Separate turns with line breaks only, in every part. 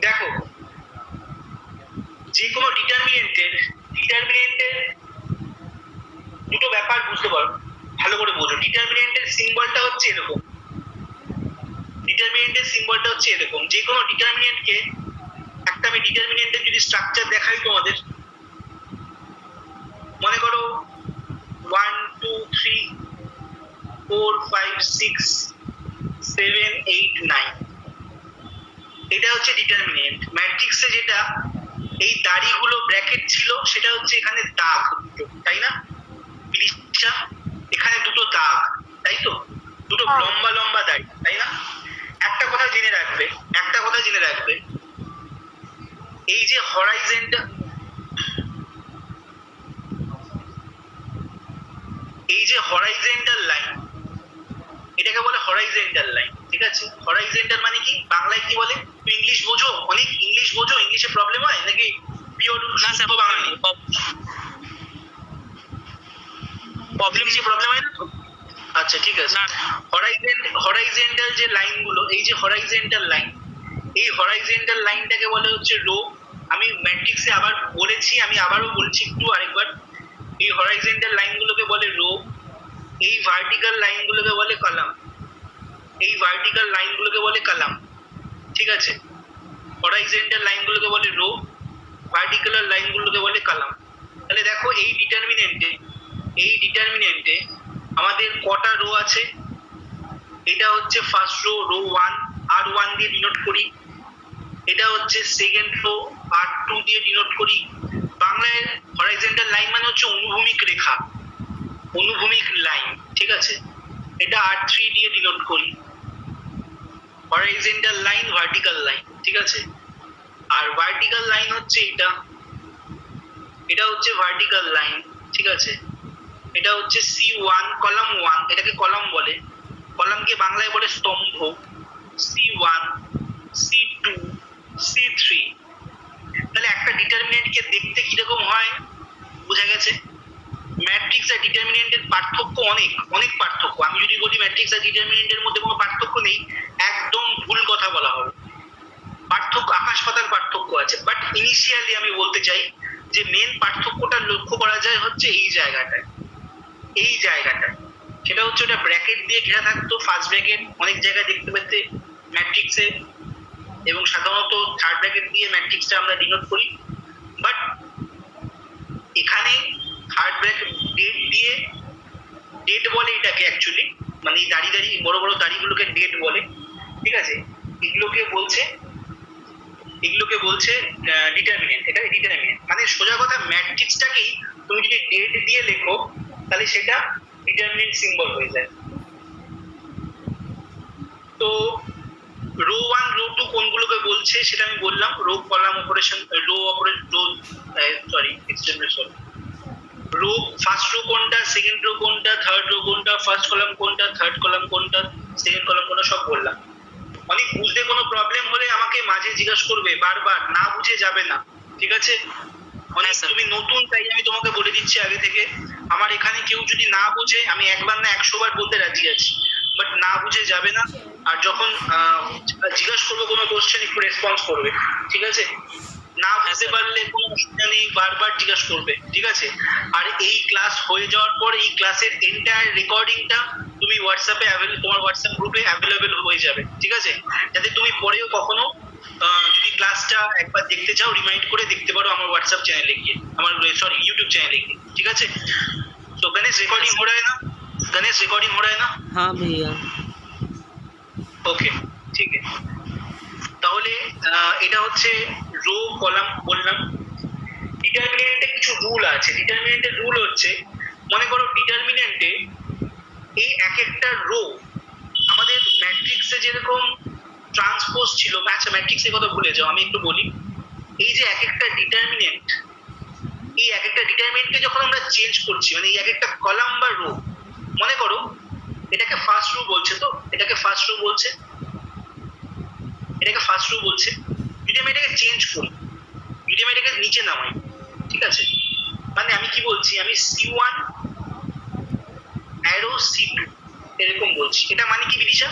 দেখো, যে কোনো ডিটারমিনেন্টের দুটো ব্যাপার বুঝতে পারো, ভালো করে বোঝো। ডিটারমিনেন্টের সিম্বলটা হচ্ছে এরকম, যে কোনো ডিটারমিনেন্টকে একটা আমি ডিটারমিনেন্টের যদি স্ট্রাকচার দেখাই তোমাদের, মনে করো 1 2 3 4 5 6 7 8 9, এটা হচ্ছে ডিটারমিনেন্ট। ম্যাট্রিক্সে যেটা এই দাড়িগুলো ব্র্যাকেট ছিল সেটা হচ্ছে এখানে দাগ, তাই না? এখানে দুটো দাগ, তাই তো? দুটো লম্বা লম্বা দাড়ি, তাই না? একটা কথা জেনে রাখবে, এই যে হরাইজেন্টাল লাইন, এটাকে বলে হরাইজেন্টাল লাইন, ঠিক আছে? হরাইজেন্টাল মানে কি, বাংলায় কি বলে? তুমি ইংলিশ বোঝো? অনেক ইংলিশ বোঝো? ইংলিশে প্রবলেম হয় নাকি পিওর শুদ্ধ বাঙালি? প্রবলেম হয় না তো? আচ্ছা, ঠিক আছে। হরাইজেন্টাল যে লাইনগুলো, এই যে হরাইজেন্টাল লাইন, এই হরাইজেন্টাল লাইনটাকে বলে হচ্ছে রো। আমি ম্যাট্রিক্সে আবার বলেছি, আমি আবারও বলছি একটু আরেকবার, এই হরাইজেন্টাল লাইনগুলোকে বলে রো, এই ভার্টিক্যাল লাইনগুলোকে বলে কলাম, ঠিক আছে? হরাইজেন্টাল লাইনগুলোকে বলে রো, ভার্টিক্যাল লাইনগুলোকে বলে কলাম। তাহলে দেখো, এই ডিটারমিনেন্টে আমাদের কটা রো আছে? এটা হচ্ছে ফার্স্ট রো 1, R1 দিয়ে ডিনোট করি। এটা হচ্ছে সেকেন্ড রো, R2 দিয়ে ডিনোট করি। বাংলায় হরাইজেন্টাল লাইন মানে হচ্ছে অনুভূমিক রেখা, অনুভূমিক লাইন, ঠিক আছে? এটা R3 দিয়ে ডিনোট করি। হরাইজেন্টাল লাইন, ভার্টিক্যাল লাইন, ঠিক আছে? আর ভার্টিক্যাল লাইন হচ্ছে এটা হচ্ছে ভার্টিক্যাল লাইন, ঠিক আছে? এটা হচ্ছে C1, কলাম 1, এটাকে কলাম বলে, কলামকে বাংলায় বলে স্তম্ভ। C1, C2, C3। তাহলে একটা ডিটারমিনেন্টকে দেখতে কিরকম হয় বোঝা গেছে? ম্যাট্রিক্স আর ডিটারমিনেন্টের পার্থক্য অনেক পার্থক্য। আমি যদি বলি ম্যাট্রিক্স আর ডিটারমিনেন্টের মধ্যে কোনো পার্থক্য নেই, একদম ভুল কথা বলা হবে। পার্থক্য, আকাশ পাতাল পার্থক্য আছে। বাট ইনিশিয়ালি আমি বলতে চাই যে মেন পার্থক্যটা লক্ষ্য করা যায় হচ্ছে এই জায়গাটায়, সেটা হচ্ছে ওটা ব্র্যাকেট দিয়ে ঘেরা থাকতো, ফার্স্ট ব্র্যাকেট অনেক জায়গায় দেখতে পেতে ম্যাট্রিক্সে, এবং সাধারণত থার্ড ব্র্যাকেট দিয়ে ম্যাট্রিক্সটা আমরা ডিনোট করি। বাট এখানে থার্ড ব্র্যাকেট ডেট বলে এটাকে অ্যাকচুয়ালি, মানে এই বড় বড় দাড়িগুলোকে ডেট বলে, ঠিক আছে? এগুলোকে বলছে ডিটারমিনেন্ট। এটা ডিটারমিনেন্ট মানে সোজা কথা, ম্যাট্রিক্সটাকেই তুমি যদি ডেট দিয়ে লেখো তাহলে সেটা ডিটারমিনেন্ট সিম্বল হয়ে যায়। তো রো 1 রো 2 কোনগুলোকে বলছে সেটা আমি বললাম। Rho column operation, rho first row কোনটা, সেকেন্ড রো কোনটা, থার্ড রো কোনটা, ফার্স্ট কলাম কোনটা, থার্ড কলাম কোনটা, সেকেন্ড কলাম কোনটা, সব বললাম। অনেক বুঝতে কোনো প্রবলেম হলে আমাকে মাঝে জিজ্ঞাসা করবে, বারবার, না বুঝে যাবে না, ঠিক আছে? অনেক তুমি নতুন, তাই আমি তোমাকে বলে দিচ্ছি আগে থেকে, আমার এখানে কেউ যদি না বুঝে, আমি একবার না 100 বার বলতে রাজি আছি, বাট না বুঝে যাবে না। আর যখন জিজ্ঞাসা করবো কোনো কোশ্চেন, একটু রেসপন্স করবে, ঠিক আছে? না বুঝতে পারলে কোনো অসুবিধা নেই, বারবার জিজ্ঞাসা করবে, ঠিক আছে? আর এই ক্লাস হয়ে যাওয়ার পর এই ক্লাসের এন্টায়ার রেকর্ডিংটা তুমি হোয়াটসঅ্যাপে তোমার হোয়াটসঅ্যাপ গ্রুপে অ্যাভেলেবেল হয়ে যাবে, ঠিক আছে? যাতে তুমি পরেও কখনো যদি ক্লাসটা একবার দেখতে চাও, রিমাইন্ড করে দেখতে পারো আমার হোয়াটসঅ্যাপ চ্যানেলে গিয়ে, আমার यूट्यूब চ্যানেলে গিয়ে, ঠিক আছে? तो गणेश रिकॉर्डिंग हो रहा है ना? हाँ भैया। ওকে, ঠিক আছে। তাহলে এটা হচ্ছে রো কলাম বললাম। ডিটারমিনেন্টে কিছু রুল আছে। ডিটারমিনেন্টের রুল হচ্ছে, মনে করো ডিটারমিনেন্টে এই এক একটা রো আমাদের ম্যাট্রিক্সে যেরকম ট্রান্সপোজ ছিল, আচ্ছা ম্যাট্রিক্সের কথা ভুলে যাও, আমি একটু বলি। এই যে এক একটা ডিটারমিনেন্ট, এই এক একটা ডিটারমিনেন্টকে যখন আমরা চেঞ্জ করছি, মানে এই এক একটা কলাম বা রো, মনে করো এটাকে ফার্স্ট রো বলছে, তো এটাকে ফার্স্ট রো বলছে, যদি আমি এটাকে চেঞ্জ করি, যদি আমি এটাকে নিচে নামাই, ঠিক আছে? মানে আমি কি বলছি, আমি C1 অ্যারো C2 এরকম বলছি। এটা মানে কি বিদিশা?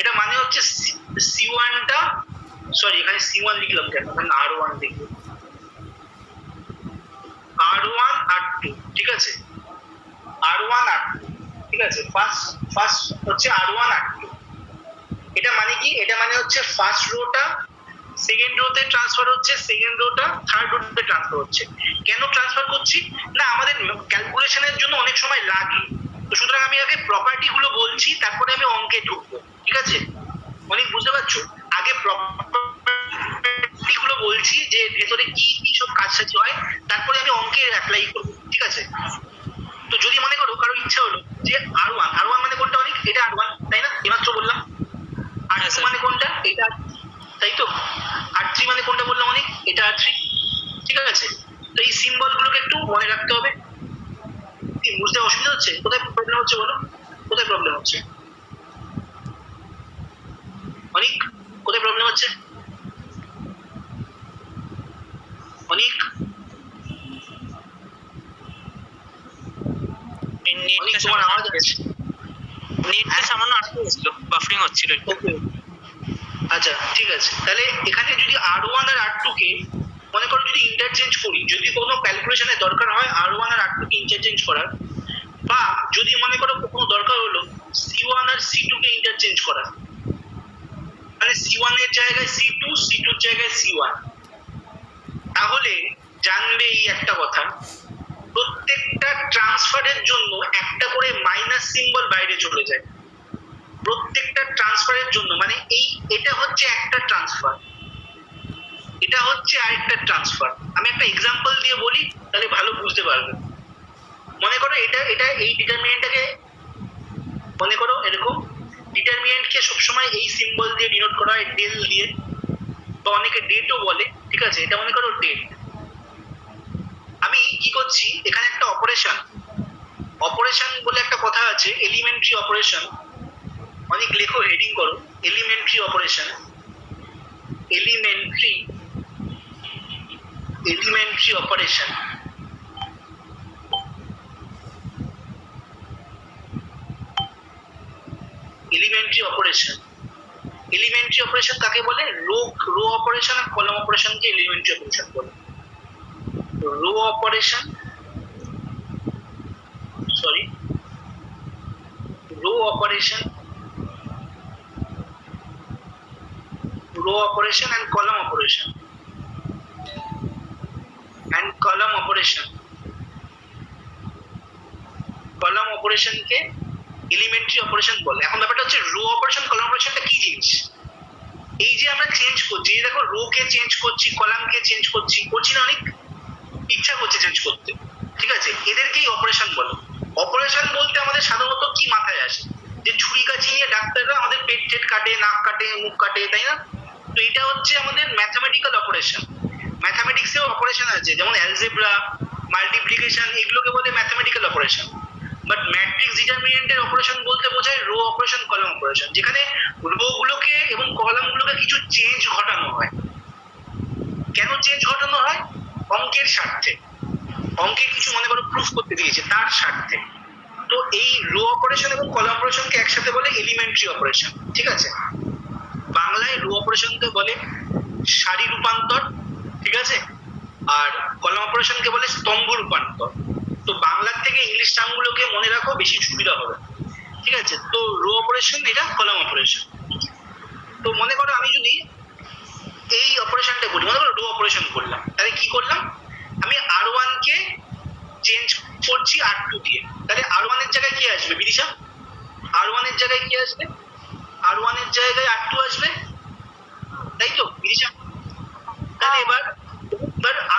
এটা মানে হচ্ছে C1টা সরি এখানে C1 লিখলাম কেন, এখানে R1 লিখবো, R1 R2, ঠিক আছে, R1 R2, ঠিক আছে, ফার্স্ট হচ্ছে R1 R2। এটা মানে কি, এটা মানে হচ্ছে ফার্স্ট রোটা সেকেন্ড রোতে ট্রান্সফার হচ্ছে, সেকেন্ড রোটা থার্ড রোতে ট্রান্সফার হচ্ছে। কেন ট্রান্সফার করছি না, আমাদের ক্যালকুলেশনের জন্য অনেক সময় লাগে, তো সুতরাং আমি আগে প্রপার্টি গুলো বলছি, তারপরে আমি অঙ্কে ঢুকবো, ঠিক আছে, অনেক বুঝতে পারছো, আগে প্রপার্টি গুলো বলছি যে ভেতরে কি কি সব কাজ সাজি হয়, তারপরে আমি অঙ্কে অ্যাপ্লাই করবো, ঠিক আছে। তো যদি মনে করো কারো ইচ্ছা হলো যে R1 মানে কোনটা, অনেক এটা R1 তাই না, এইমাত্র বললাম। R2 মানে কোনটা, এটা, তাই তো। R3 মানে কোনটা বললাম অনেক, এটা R3, ঠিক আছে। তো এই সিম্বল গুলোকে একটু মনে রাখতে হবে। কি বুঝতে অসুবিধা হচ্ছে, কোথায় প্রবলেম হচ্ছে বলো, কোথায় প্রবলেম হচ্ছে অনেক, কোথায় প্রবলেম হচ্ছে অনেক? তোমার আওয়াজ আছে,
নেটটা সামান্য আটকে গেছিল, বাফারিং হচ্ছিল।
আচ্ছা ঠিক আছে, তাহলে এখানে যদি R1 আর R2 কে মনে করো যদি ইন্টারচেঞ্জ করি, যদি কোনো ক্যালকুলেশনে দরকার হয় R1 আর R2 কে ইন্টারচেঞ্জ করার, বা যদি মনে করো কোনো দরকার হলো C1 আর C2 কে ইন্টারচেঞ্জ করার, মানে C1 এর জায়গায় C2, C2 এর জায়গায় C1, তাহলে জানবে এই একটা কথা, প্রত্যেকটা ট্রান্সফারের জন্য একটা করে মাইনাস সিম্বল বাইরে চলে যায়, প্রত্যেকটা ট্রান্সফারের জন্য, মানে এটা হচ্ছে একটা ট্রান্সফার, এটা হচ্ছে আরেকটা ট্রান্সফার। আমি একটা এক্সাম্পল দিয়ে বলি, তাহলে ভালো বুঝতে পারবে। মনে করো এটা এই ডিটারমিনেন্টটাকে মনে করো এরকম, ডিটারমিনেন্টকে সবসময় এই সিম্বল দিয়ে ডিনোট করা হয়, ডেল দিয়ে, বা অনেকে ডেটও বলে, ঠিক আছে, এটা মনে করো ডেট। আমি কি করছি, এখানে একটা অপারেশন বলে একটা কথা আছে, এলিমেন্টারি অপারেশন, অনেক লেখো, হেডিং করো, elementary operation, elementary operation. Elementary operation কাকে বলে, রো অপারেশন আর কলাম অপারেশনকে এলিমেন্টারি অপারেশন বলে। রো অপারেশন and column অপারেশনকে এলিমেন্টারি অপারেশন বলে। এখন ব্যাপারটা হচ্ছে রো অপারেশন কলাম অপারেশনটা কি জিনিস, এই যে আমরা চেঞ্জ করছি, এই দেখো রো কে চেঞ্জ করছি, কলামকে চেঞ্জ করছি না, অনেক ইচ্ছা করছে চেঞ্জ করতে, ঠিক আছে, এদেরকেই অপারেশন বলে। অপারেশন বলতে আমাদের সাধারণত কি মাথায় আসে, যে ছুরি কাঁচি নিয়ে ডাক্তাররা আমাদের পেট টেট কাটে, নাক কাটে, মুখ কাটে, তাই না। তো এটা হচ্ছে আমাদের ম্যাথামেটিক্যাল অপারেশন। ম্যাথামেটিক্সেও অপারেশন আছে, যেমন অ্যালজেব্রা, মাল্টিপ্লিকেশন, এগুলোকে বলে ম্যাথামেটিক্যাল অপারেশন। বাট ম্যাট্রিক্স ডিটারমিনেন্টের অপারেশন বলতে বোঝায় রো অপারেশন, কলাম অপারেশন, যেখানে রো গুলোকে এবং কলাম গুলোকে কিছু চেঞ্জ ঘটানো হয়। কেন চেঞ্জ ঘটানো হয়, অঙ্কের স্বার্থে, অঙ্কে কিছু মনে করো প্রুফ করতে দিয়েছে তার স্বার্থে। তো এই রো অপারেশন এবং কলাম অপারেশনকে একসাথে বলে এলিমেন্টারি অপারেশন, ঠিক আছে। বাংলায় রো অপারেশনকে বলে সারি রূপান্তর, ঠিক আছে, আর কলাম অপারেশনকে বলে স্তম্ভ রূপান্তর। তো বাংলার থেকে ইংলিশ টার্মগুলোকে মনে রাখো, বেশি সুবিধা হবে, ঠিক আছে। তো রো অপারেশন, এটা কলাম অপারেশন। তো মনে করো আমি যদি এই অপারেশনটা করি, মনে করো রো অপারেশন করলাম, তাহলে কি করলাম, আমি R1 কে চেঞ্জ করছি R2 দিয়ে, তাহলে R1 এর জায়গায় কি আসবে বিদিশা, R1 এর জায়গায় কি আসবে, R1 এর জায়গায় R2 আসবে, তাই তো বিদিশা। তাহলে এবার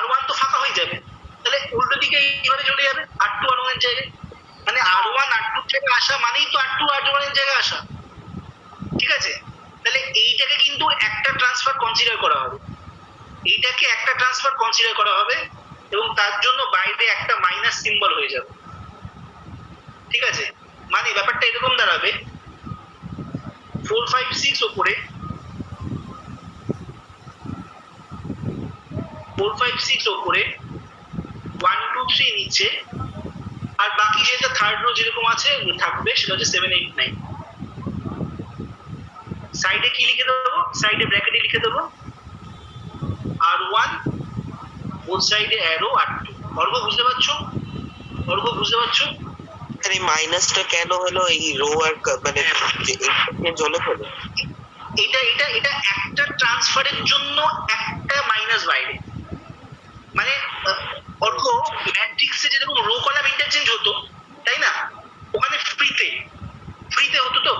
R1 তো ফাঁকা হয়ে যাবে, তাহলে উল্টো দিকে এইভাবে চলে যাবে, R2 R1 এর জায়গায়, মানে R1 R2 থেকে আসা মানেই তো R2 R1 এর জায়গায় আসা, ঠিক আছে। তাহলে এইটাকে কিন্তু একটা ট্রান্সফার কনসিডার করা হবে, এইটাকে একটা ট্রান্সফার কনসিডার করা হবে, এবং তার জন্য বাইরে একটা মাইনাস সিম্বল হয়ে যাবে, ঠিক আছে। মানে ব্যাপারটা এরকম দাঁড়াবে, 4 5 6 ওপরে, 4 5 6 ওপরে, 1 2 3 নিচে, আর বাকি যেটা থার্ড রো যেরকম আছে থাকবে, সেটা হচ্ছে 7 8 9, সাইডে কি লিখে দেবো, সাইডে ব্র্যাকেটে লিখে দেবো R1, বোথ সাইডে অ্যারো R2। অর্ঘ বুঝতে পারছো? অর্ঘ বুঝতে পারছো?
এই মাইনাসটা কেন হলো এই রো আর মানে চেঞ্জ হলো হলো
এটা এটা এটা একটা ট্রান্সফারের জন্য একটা মাইনাস বাইরে, মানে অর্ঘ ম্যাট্রিক্সে যেরকম রো কলাম ইন্টারচেঞ্জ হতো তাই না, ওখানে ফ্রিতে হতো তো,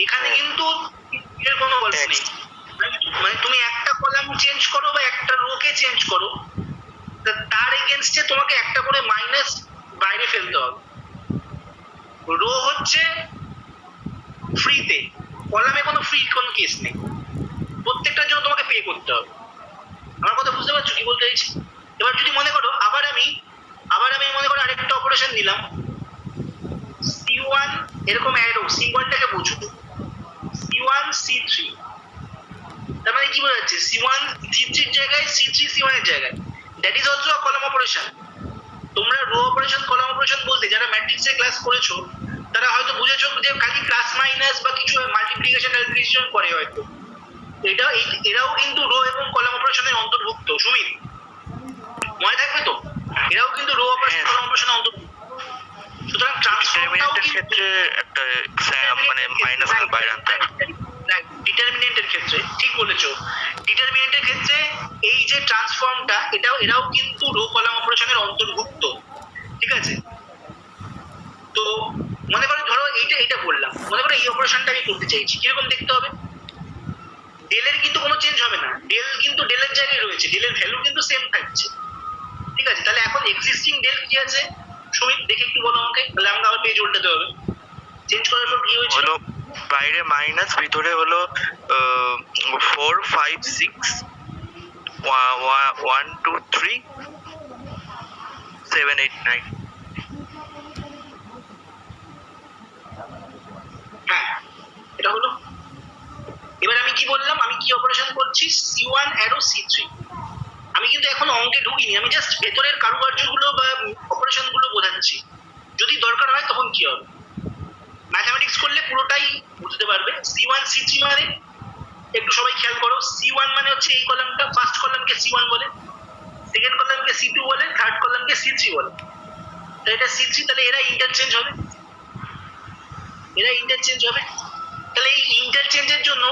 এখানে কিন্তু এর কোনো গল্প নেই। মানে তুমি একটা কলাম চেঞ্জ করো বা একটা রোকে চেঞ্জ করো, তার এগেনস্টে তোমাকে একটা করে মাইনাস বাইরে ফেলতে হবে। রো হচ্ছে ফ্রিতে, কলামে কোনো ফ্রি কোনো কেস নেই, প্রত্যেকটার জন্য তোমাকে পে করতে হবে। আমার কথা বুঝতে পারছো কি বলতে চাইছি? এবার যদি মনে করো আবার আমি মনে করো আরেকটা অপারেশন নিলাম C1, এরকম অ্যারো সিম্বলটাকে বুঝো C1 C3, তার মানে কি বোঝা যাচ্ছে C1 C3 এর জায়গায় C3 C1 এর জায়গায়, that is also a column operation. তোমরা রো অপারেশন কলাম অপারেশন বলতে যারা ম্যাট্রিক্সে ক্লাস করেছো তারা হয়তো বুঝেছো যে খালি প্লাস মাইনাস বা কিছু মাল্টিপ্লিকেশন অ্যাডিশন করে হয়তো, এরাও কিন্তু রো এবং কলাম অপারেশনের অন্তর্ভুক্ত। সুমিত মনে থাকবে তো, এরাও কিন্তু রো অপারেশন কলাম অপারেশনের অন্তর্ভুক্ত। সুতরাং
ডিটারমিনেন্টের ক্ষেত্রে একটা মানে মাইনাস বাইরে আনতে হয়।
ডিটারমিনেন্টের ক্ষেত্রে ঠিক বলেছো, ডিটারমিনেন্টের ক্ষেত্রে এই যে ট্রান্সফর্মটা এরাও কিন্তু রো কলাম অপারেশনের অন্তর্ভুক্ত, ঠিক আছে? তো মনে করো ধরো এইটা বললাম, মনে করো এই অপারেশনটা আমি করতে চাইছি, কিরকম দেখতে হবে? ডেলের কিন্তু কোনো চেঞ্জ হবে না, ডেল কিন্তু ডেলের জায়গায় রয়েছে, ডেলের ভ্যালু কিন্তু সেম থাকছে, ঠিক আছে? তাহলে এখন এক্সিস্টিং ডেল কি আছে সুমিত দেখে একটু বলো আমাকে, তাহলে আমরা আবার পেজ উল্টাতে হবে। চেঞ্জ করার পর কি হয়েছে?
হলো বাইরে মাইনাস, ভিতরে হলো 4 5 6 1 2 3 7 8 9।
হ্যাঁ এটা হলো। এবার আমি কি বললাম, আমি কি অপারেশন করছি? C1 arrow C3। আমি কিন্তু এখন অঙ্কে ঢুকিনি, আমি জাস্ট ভেতরের কারুকার্যগুলো বা অপারেশন গুলো বোঝাচ্ছি, যদি দরকার হয় তখন কি হবে। ম্যাথমেটিক্স করলে পুরোটাই বুঝতে পারবে। C1 C3 মানে একটু সবাই খেয়াল করো, C1 মানে হচ্ছে এই কলামটা, ফার্স্ট কলামকে C1 বলে, সেকেন্ড কলামকে C2 বলে, থার্ড কলামকে C3 বলে। তো এটা C3, তাহলে এরা ইন্টারচেঞ্জ হবে, তাহলে এই ইন্টারচেঞ্জের জন্য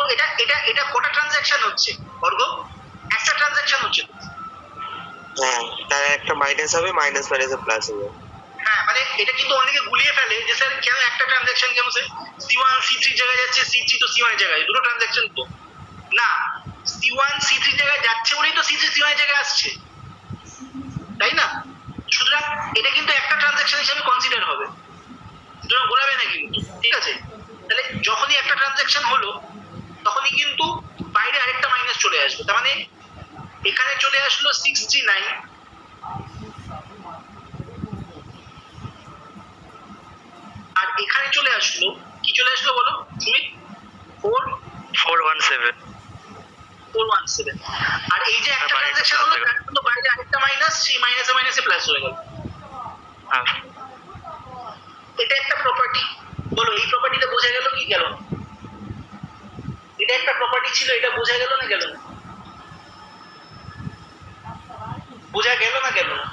এটা কটা ট্রানজাকশন হচ্ছে অর্ঘ? একটা ট্রানজাকশন হচ্ছে।
হ্যাঁ, তার একটা মাইনাস হবে, মাইনাস মাইনাসে প্লাস হবে।
হ্যাঁ মানে এটা কিন্তু অনেকে গুলিয়ে ফেলে যে স্যার কেন একটা ট্রানজাকশন, কেন স্যার C1 C3 জায়গায় যাচ্ছে, C3 তো C1 এর জায়গায়, দুটো ট্রানজাকশন তো না, C1 C3 জায়গায় যাচ্ছে বলেই তো C3 C1 এর জায়গায় আসছে, তাই না? সুতরাং এটা কিন্তু একটা ট্রানজাকশন হিসেবে কনসিডার হবে, সুতরাং গোলাবে না কিন্তু, ঠিক আছে? তাহলে যখনই একটা ট্রানজাকশন হলো তখনই কিন্তু বাইরে আরেকটা মাইনাস চলে আসবে, তার মানে এখানে চলে আসলো 69, আর এখানে চলে আসলো কি চলে আসলো বলো সুমিত?
417।
আর এই যে একটা ট্রানজাকশন হলো তার জন্য বাইরে আরেকটা মাইনাস, সেই মাইনাসে মাইনাসে প্লাস হয়ে গেল।
হ্যাঁ,
এটা একটা প্রপার্টি, বলো এই প্রপার্টিটা বোঝা গেল কি গেল? এটা একটা প্রপার্টি ছিল, এটা বোঝা গেল না গেল না? বোঝা গেল না গেল না?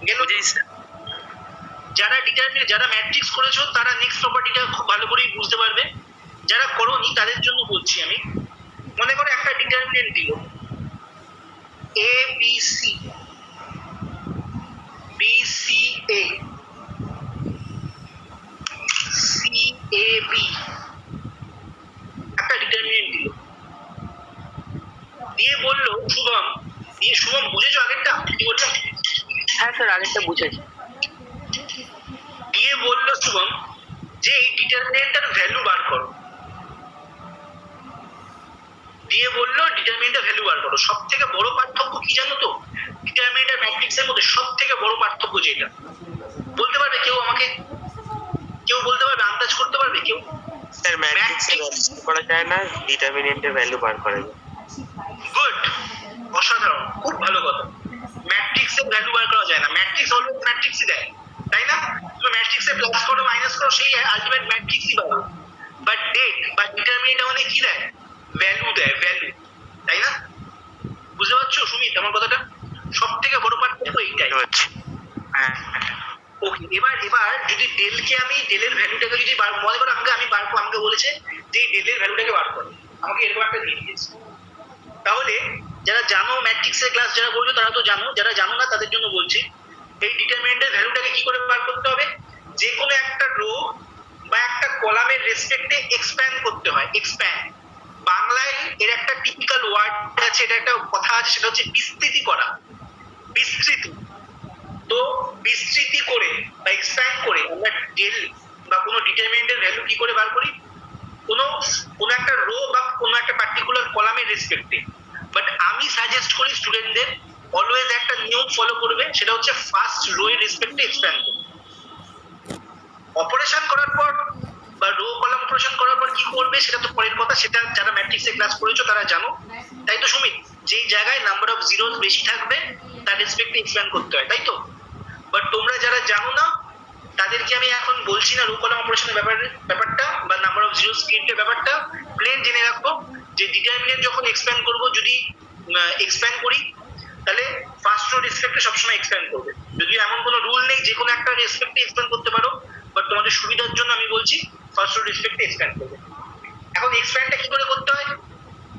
গেল। যারা ম্যাট্রিক্স করেছো তারা নেক্সট প্রপার্টিটা খুব ভালো করেই বুঝতে পারবে, যারা করোনি তাদের জন্য বলছি আমি। মনে করো একটা ডিটারমিনেন্ট দিল ABC BCA CAB, একটা ডিটারমিনেন্ট দিল, দিয়ে বললো শুভম বুঝেছো আগেরটা কি বললাম?
হ্যাঁ স্যার আগেরটা বুঝেছি।
দিয়ে বললো শুভম যে এই ডিটারমিনেন্টটার ভ্যালু বার করো, সব থেকে বড় পার্থক্য কি জানো তো? ডিটারমিনেন্ট আর ম্যাট্রিক্সের মধ্যে সব থেকে বড় পার্থক্য যেটা বলতে পারবে কেউ আমাকে? কেউ বলতে পারবে, আন্দাজ করতে পারবে কেউ?
স্যার ম্যাট্রিক্স করা যায় না, ডিটারমিনেন্টের ভ্যালু বার করা যায়।
গুড, অসাধারণ, খুব ভালো কথা। ম্যাট্রিক্সের ভ্যালু বার করা যায় না, ম্যাট্রিক্স অলওয়েজ ম্যাট্রিক্সই দেয়, তাই না? তুমি ম্যাট্রিক্সে প্লাস করো মাইনাস করো সেই আলটিমেট ম্যাট্রিক্সই পাবে, বাট রোটাকে কি দেয়? ভ্যালু দেয়, ভ্যালু, তাই না? বুঝতে পারছো সুমিত আমার কথাটা? সব থেকে বড় পার্থক্য এইটাই।
বুঝতে পারছি। হ্যাঁ
ওকে, এবার যদি ডেলকে আমি ডেলের ভ্যালুটাকে যদি মনে করো আমাকে বলেছে যে এই ডেলের ভ্যালুটাকে বার করো, আমাকে এরকম একটা দিয়ে দিয়েছে। তাহলে যারা জানো ম্যাট্রিক্সের ক্লাস যারা বলছো তারা তো জানো, যারা জানো না তাদের জন্য বলছি, এই ডিটারমিনেন্টের ভ্যালুটাকে কি করে বার করতে হবে? যে কোনো একটা রো বা একটা কলামের রেসপেক্টে এক্সপ্যান্ড করতে হয়। এক্সপ্যান্ড বাংলায় এর একটা টিপিক্যাল ওয়ার্ড আছে, এটা একটা কথা আছে, সেটা হচ্ছে বিস্তৃতি করা, বিস্তৃতি। তো বিস্তৃতি করে বা এক্সপ্যান্ড করে আমরা ডেল বা কোনো ডিটারমিনেন্টের ভ্যালু কি করে বার করি? কোনো একটা রো বা কোনো একটা পার্টিকুলার কলামের রেসপেক্টে। বাট আমি সাজেস্ট করি স্টুডেন্টদের অলওয়েজ একটা নিয়ম ফলো করবে, সেটা হচ্ছে ফার্স্ট রো এর রেসপেক্টে এক্সপ্যান্ড করবে। অপারেশন করার পর বা রো কলাম অপারেশন করার পর কি করবে সেটা তো পরের কথা, সেটা যারা ম্যাট্রিক্সে ক্লাস করেছো তারা জানো, তাই তো সুমিত? যেই জায়গায় নাম্বার অফ জিরোস বেশি থাকবে তার রেসপেক্টে এক্সপ্যান্ড করতে হয়, তাই তো? বাট তোমরা যারা জানো না তাদেরকে আমি এখন বলছি না রো কলাম অপারেশনের ব্যাপারটা বা নাম্বার অফ জিরোস ক্রিয়েটের ব্যাপারটা। প্লেন জেনে রাখবো যে ডিটারমিনেন্ট যখন এক্সপ্যান্ড করবো, যদি এক্সপ্যান্ড করি তাহলে ফার্স্ট রো রেসপেক্টে সবসময় এক্সপ্যান্ড করবে। যদি এমন কোনো রুল নেই, যে কোনো একটা রেসপেক্টে এক্সপ্যান্ড করতে পারো, বাট তোমাদের সুবিধার জন্য আমি বলছি ফার্স্ট রো রেসপেক্টে এক্সপ্যান্ড করবে। এখন এক্সপ্যান্ডটা কি করে করতে হয়?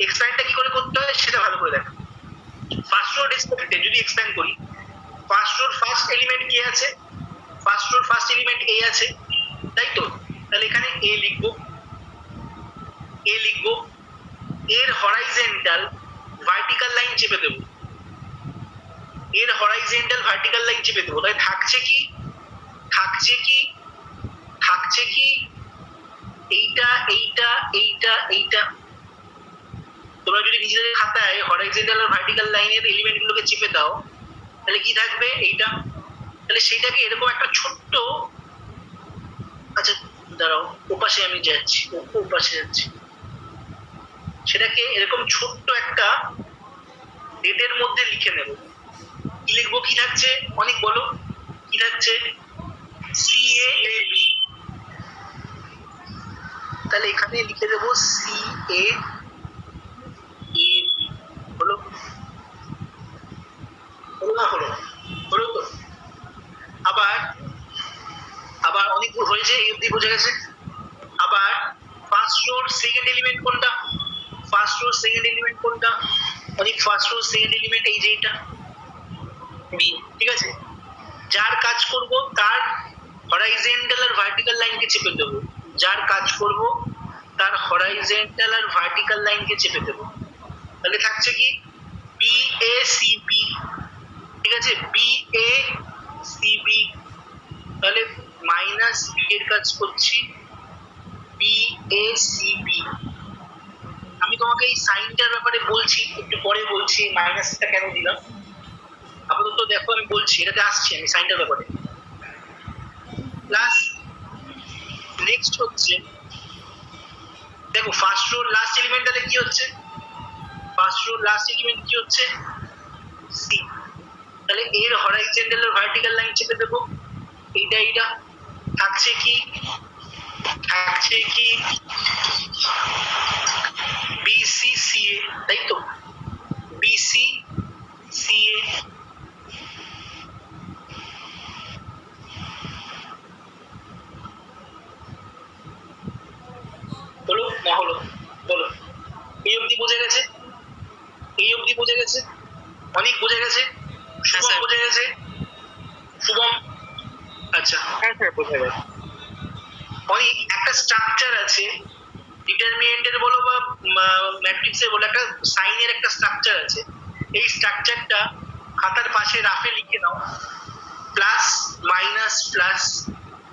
এক্সপ্যান্ডটা কি করে করতে হয় সেটা ভালো করে দেখো। ফার্স্ট রো রেসপেক্টে যদি এক্সপ্যান্ড করি, ফার্স্ট রোর ফার্স্ট এলিমেন্ট কি আছে? ফার্স্ট রোর ফার্স্ট এলিমেন্ট এ আছে, তাই তো? তাহলে এখানে এ লিখবো, এ লিখবো, এর হরাইজন্টাল ভার্টিক্যাল লাইন চেপে দেবো, এর হরাইজন্টাল ভার্টিক্যাল লাইন চেপে দেবো। তাই থাকছে কি? থাকছে কি? থাকছে কি? এইটা, এইটা, এইটা, এইটা। তোমরা যদি নিজেদের খাতায় হরাইজন্টাল আর ভার্টিক্যাল লাইনের এলিমেন্ট গুলোকে চেপে দাও তাহলে কি থাকবে? এইটা। তাহলে সেটাকে এরকম একটা ছোট্ট, আচ্ছা দাঁড়াও, ওপাশে আমি যাচ্ছি, ওপাশে যাচ্ছি, সেটাকে এরকম ছোট্ট একটা ডেটের মধ্যে লিখে নেব। কি লিখবো? কি থাকছে অনেক বলো, কি থাকছে? C A B. তাহলে এখানে লিখে দেবো সি এ বি। হলো? হলো না? হলো? হলো তো? আবার অনেক হয়েছে, এই অব্দি বোঝা গেছে। আবার ফার্স্ট রোর সেকেন্ড এলিমেন্ট কোনটা? ফার্স্ট রোর সেকেন্ড এলিমেন্ট কোনটা? অনেক ফার্স্ট রোর সেকেন্ড এলিমেন্ট এই যে এটা বি, ঠিক আছে? যার কাজ করব তার হরাইজন্টাল আর ভার্টিক্যাল লাইনকে চেপে দেবো, যার কাজ করব তার হরাইজন্টাল আর ভার্টিক্যাল লাইনকে চেপে দেবো। তাহলে থাকছে কি? বি এ সি বি, ঠিক আছে? B A C B. তাহলে মাইনাস বি এর কাজ করছি, বি এ সি বি। আমি তোমাকে এই সাইনটার ব্যাপারে বলছি, একটু পরে বলছি মাইনাসটা কেন দিলাম। আপাতত দেখো আমি বলছি, এটাতে আসছি আমি সাইনটার ব্যাপারে। প্লাস নেক্সট হচ্ছে, দেখো ফার্স্ট রোর লাস্ট এলিমেন্ট তাহলে কি হচ্ছে? ফার্স্ট রোর লাস্ট এলিমেন্ট কি হচ্ছে? সি। তাহলে এর হরাইজন্টাল আর ভার্টিক্যাল লাইন চেপে দেবো, এইটা এইটা। থাকছে কি? থাকছে কি? বি সি সি এ, তাই তো? বি সি সি এ। হলো না? হলো? বলো। এই অবধি বোঝা গেছে? এই অবধি বোঝা গেছে? অনেক বোঝা গেছে? শুভম বোঝা গেছে? শুভম? আচ্ছা,
হ্যাঁ স্যার বোঝা গেছে।
অনেক একটা স্ট্রাকচার আছে ডিটারমিনেন্টের বলো বা ম্যাট্রিক্সের বলো, একটা সাইনের একটা স্ট্রাকচার আছে। এই স্ট্রাকচারটা খাতার পাশে রাফে লিখে নাও, plus minus plus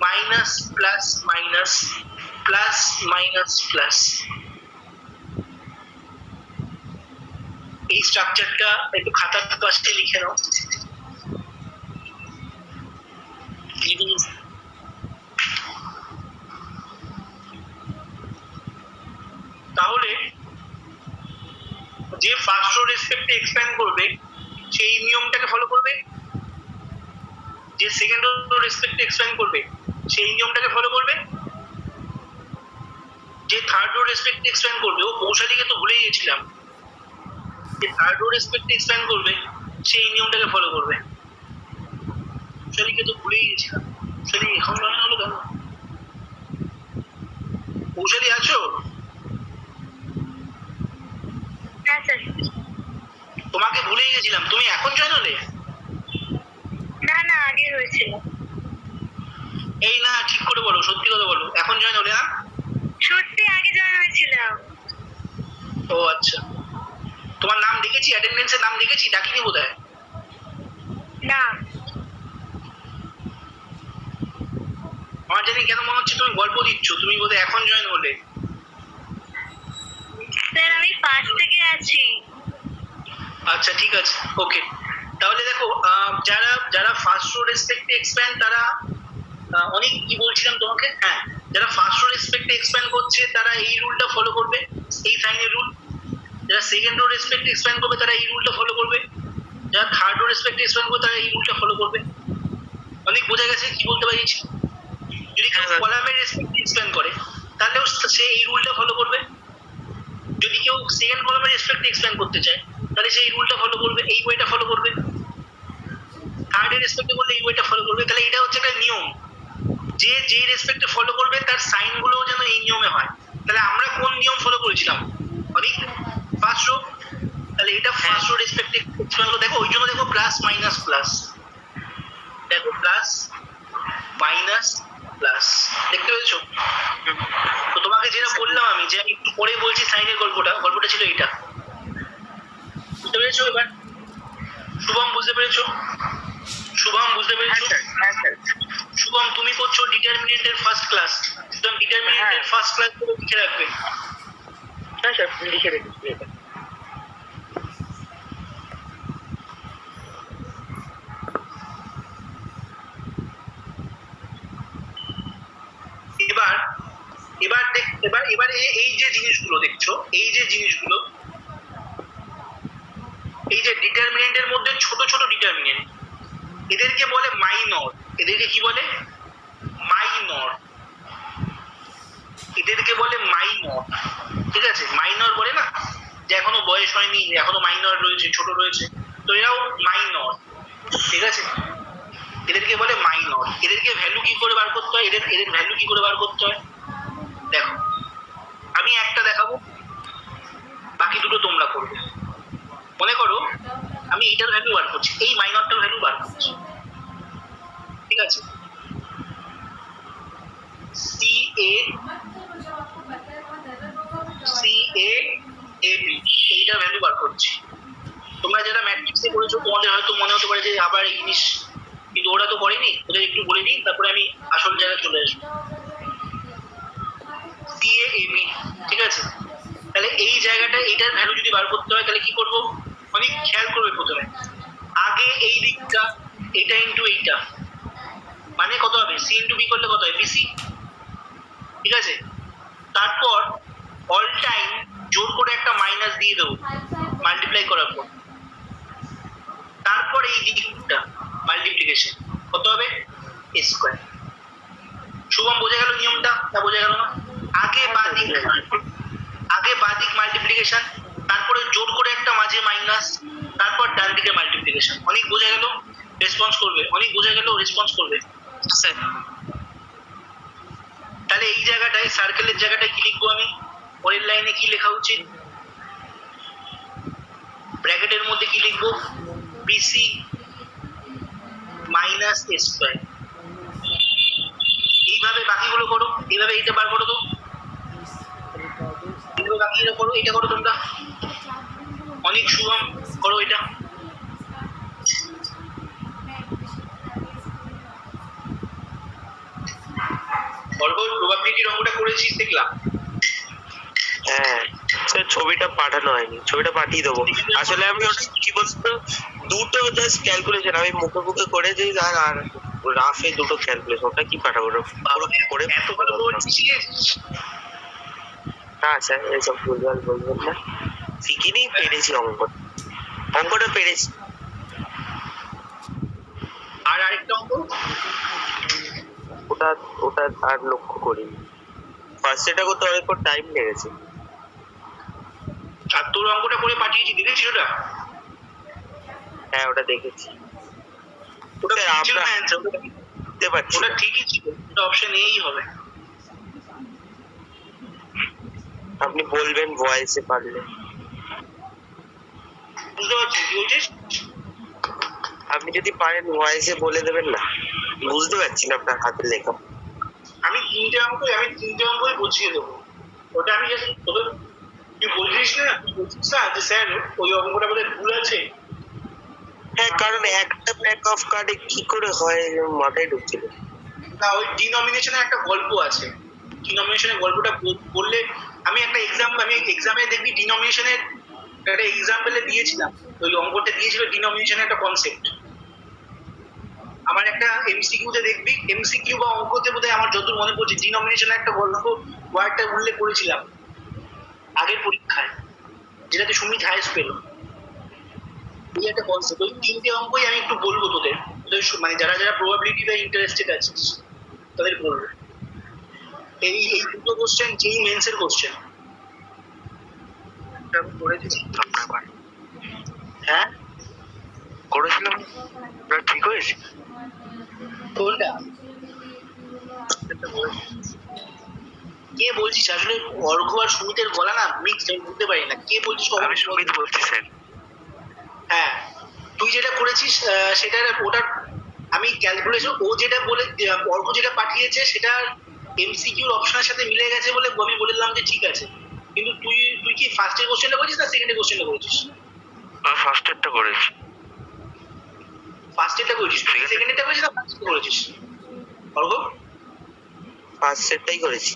minus plus minus plus minus plus. এই স্ট্রাকচারটা একটু খাতার পাশে লিখে নাও। তাহলে যে ফার্স্ট রো রেসপেক্টে এক্সপ্যান্ড করবে সেই নিয়মটাকে ফলো করবে, যে সেকেন্ড রো রেসপেক্টে এক্সপ্যান্ড করবে সেই নিয়মটাকে ফলো করবে। যে থার্ড রো রেসপেক্ট এক্সপ্যান্ড করবে, ও কৌশালীকে তো ভুলে গেছিলাম, যে থার্ড রো রেসপেক্ট এক্সপ্যান্ড করবে সেই নিয়মটাকে ফলো করবে। কৌশালীকে তো ভুলেই গেছিলাম। কৌশালী এখন জয়েন হলো কেন? কৌশালী আছো?
হ্যাঁ স্যার।
তোমাকে ভুলেই গেছিলাম, তুমি এখন জয়েন হলে?
না না, আগে হয়েছিল।
এই না, ঠিক করে বলো, সত্যি কথা বলো, এখন জয়েন হলে? হ্যাঁ,
সত্যি আগে জয়েন হয়েছিলাম।
ও আচ্ছা। তোমার নাম দেখেছি, অ্যাটেন্ডেন্সের নাম দেখেছি, ডাকিনি বোধহয়।
না
আমার জানি কেন মনে হচ্ছে তুমি গল্প দিচ্ছ, তুমি বোধহয় এখন জয়েন হলে।
স্যার, আমি ফার্স্ট থেকে আছি।
আচ্ছা ঠিক আছে, ওকে। তাহলে দেখো, যারা যারা ফার্স্ট রো রেসপেক্টে এক্সপ্যান্ড, তারা অনেক কি বলছিলাম তোমাকে, হ্যাঁ, যারা ফার্স্ট রো রেসপেক্টে এক্সপ্যান্ড করছে তারা এই রুলটা ফলো করবে, এই সাইনের রুল। যারা সেকেন্ড রো রেসপেক্টে এক্সপ্যান্ড করবে তারা এই রুলটা ফলো করবে। যারা থার্ড রো রেসপেক্টে এক্সপ্যান্ড করবে তারা এই রুলটা ফলো করবে। অনেক বোঝা গেছে কি বলতে পারছি? যদি কেউ কলামের রেসপেক্টে এক্সপ্যান্ড করে তাহলেও সে এই রুলটা ফলো করবে। যদি কেউ সেকেন্ড কলামের রেসপেক্টে এক্সপ্যান্ড করতে চায় তাহলে সে এই রুলটা ফলো করবে, এই ওয়েটা ফলো করবে। থার্ড এর রেসপেক্টে করলে এই ওয়েটা ফলো করবে। তাহলে এটা হচ্ছে একটা নিয়ম, যে যেই রেসপেক্টে ফলো করবে তার সাইন গুলোও যেন এই নিয়মে হয়। তাহলে আমরা কোন নিয়ম ফলো করেছিলাম? অনেক ফার্স্ট রো। তাহলে এটা ফার্স্ট রো রেসপেক্টে এক্সপ্যান্ড দেখো, ওই জন্য দেখো প্লাস মাইনাস প্লাস, দেখো প্লাস মাইনাস প্লাস, দেখতে পেয়েছো? তো তোমাকে যেটা বললাম আমি, যে আমি একটু পরে বলছি সাইনের গল্পটা ছিল এইটা, বুঝতে পেরেছো? এবার শুভম বুঝতে পেরেছো? শুভম বুঝতে পেরেছো?
হ্যাঁ স্যার।
শুভম, তুমি করছো ডিটারমিনেন্টের ফার্স্ট ক্লাস, সুতরাং ডিটারমিনেন্টের ফার্স্ট ক্লাস গুলো লিখে রাখবে।
হ্যাঁ স্যার, লিখে রেখেছি এটা।
এবার এবার এবার এবার এই যে জিনিসগুলো দেখছো, এই যে জিনিসগুলো, এই যে ডিটারমিনেন্টের মধ্যে ছোট ছোট ডিটারমিনেন্ট, এদেরকে বলে মাইনর। এদেরকে কি বলে? মাইনর। এদেরকে বলে মাইনর, ঠিক আছে? মাইনর বলে না, যে এখনো বয়স হয়নি, এখনো মাইনর রয়েছে, ছোট রয়েছে, তো এরাও মাইনর, ঠিক আছে? এদেরকে বলে মাইনর। এদেরকে ভ্যালু কি করে বার করতে হয়? এদের ভ্যালু কি করে বার করতে হয় দেখো, আমি একটা দেখাবো, বাকি দুটো তোমরা করবে। মনে করো আমি এইটার ভ্যালু বার করছি, এই মাইনরটার ভ্যালু বার করছি, ঠিক আছে? সি এ বি, এইটার ভ্যালু বার করছি। তোমরা যারা ম্যাট্রিক্সে করেছো তোমাদের হয়তো মনে হতে পারে যে আবার ইংলিশ, কিন্তু ওরা তো করেনি, ওদের একটু বলে দিই, তারপরে আমি আসল জায়গায় চলে আসবো। সি এ বি, ঠিক আছে? তাহলে এই জায়গাটা, এইটার ভ্যালু যদি বার করতে হয় তাহলে কি করব? অনেক খেয়াল করবে। প্রথমে আগে এই দিকটা, এটা ইন্টু এইটা, মানে কত হবে? সি ইন্টু বি করলে কত হয়? বিসি, ঠিক আছে? তারপর অল টাইম জোর করে একটা মাইনাস দিয়ে দেবো মাল্টিপ্লাই করার পর, তারপর এই দিকটা মাল্টিপ্লিকেশন কত হবে? এ স্কোয়ার। শুভম বোঝা গেল নিয়মটা? না বোঝা গেল না? আগে বাদিক মাল্টিপ্লিকেশন, তারপরে জোর করে একটা মাঝে মাইনাস, তারপর ডান দিকে মাল্টিপ্লিকেশন। অনেক বোঝা গেল? রেসপন্স করবে। অনেক বোঝা গেল? রেসপন্স করবে। তাহলে এই জায়গাটায়, সার্কেলের জায়গাটায় কি লিখবো আমি? পরের লাইনে কি লেখা উচিত? ব্র্যাকেটের মধ্যে কি লিখবো? বিসি মাইনাস এ স্কোয়ার। এইভাবে বাকিগুলো করো, এইভাবে এইটা বার করো তো, এইভাবে বাকিটা করো, এইটা করো তোমরা। অনেক শুভম করো এটা। প্রবাবিলিটির অঙ্কটা করেছিস দেখলাম।
হ্যাঁ স্যার, ছবিটা পাঠানো হয়নি, ছবিটা পাঠিয়ে দেবো। আসলে আমি ওটা কি বলতো, দুটো জাস্ট ক্যালকুলেশন আমি মুখে মুখে করেছি, আর রাফে দুটো ক্যালকুলেশন, ওটা কি পাঠাবো করে?
এত ভালো বলছিস?
না স্যার, এইসব ভুলভাল বলবেন না, শিখিনি, পেরেছি অঙ্কটা পেরেছি।
আর আরেকটা অঙ্ক,
ওটা ওটা আর লক্ষ্য করিনি। ফার্স্ট সেটটা করতে অনেকক্ষণ টাইম লেগেছে।
আর তোর অঙ্কটা করে পাঠিয়েছি, দেখেছিস ওটা?
হ্যাঁ ওটা দেখেছি।
ওটা
স্যার,
ঠিক ছিল
আমরা-
না answer?
বুঝতে পারছি
ওটা
না।
ঠিকই ছিল, ওটা অপশন এই হবে।
আপনি বলবেন ভয়েসে পারলে।
বুঝতে পারছিস কি বলছিস?
আপনি যদি পারেন ভয়েসে বলে দেবেন না, বুঝতে পারছি না আপনার হাতের লেখা।
আমি তিনটে অঙ্কই বুঝিয়ে দেবো। ওটা আমি just তোকে, তুই বলছিস না যে স্যার ওই অঙ্কটা বোধহয় ভুল আছে।
হ্যাঁ, কারণ একটা প্যাক অফ কার্ডে কি করে হয় মাথায় ঢুকছিল।
না, ওই ডিনোমিনেশনের একটা গল্প আছে। ডিনোমিনেশনের গল্পটা বললে, আমি এক্সামে দেখবি ডিনোমিনেশনের একটা এক্সাম্পলে দিয়েছিলাম, ওই অঙ্কটা দিয়েছিল ডিনোমিনেশনের একটা কনসেপ্ট। আমার একটা এমসিকিউতে দেখবি, এমসিকিউ বা অঙ্কতে বোধহয় আমার যতদূর মনে পড়ছে ডিনোমিনেশনের একটা গল্প ওয়ার্ডটা উল্লেখ করেছিলাম আগের পরীক্ষায়, যেটাতে সুমিত হাইস্ট পেল। এই একটা কনসেপ্ট, ওই তিনটে অঙ্কই আমি একটু বলবো তোদের, মানে যারা যারা প্রবাবিলিটি বা ইন্টারেস্টেড আছিস তাদের বলবো। এই দুটো কোশ্চেন যেই মেন্সের কোশ্চেন করে দিচ্ছি। হ্যাঁ,
করেছিলাম, ওটা ঠিক হয়েছে।
কোনটা? কে বলছিস আসলে? অর্ঘ আর সুমিতের গলা না মিক্স, আমি বুঝতে পারি না কে বলছিস কখন।
আমি সুমিত বলছি স্যার।
হ্যাঁ, তুই যেটা করেছিস সেটার ওটার আমি ক্যালকুলেশন, ও যেটা বলে অর্ঘ যেটা পাঠিয়েছে সেটা এমসিকিউর অপশনের সাথে মিলে গেছে বলে আমি বললাম যে ঠিক আছে। কিন্তু তুই কি ফার্স্টের কোশ্চেনটা করেছিস না সেকেন্ডের কোশ্চেনটা করেছিস?
আমি ফার্স্ট এডটা করেছি।
ফার্স্টেরটা করেছিস, তুই সেকেন্ডেরটা করেছিস না ফার্স্টেরটা করেছিস? অর্ঘ,
ফার্স্ট সেটটাই করেছি।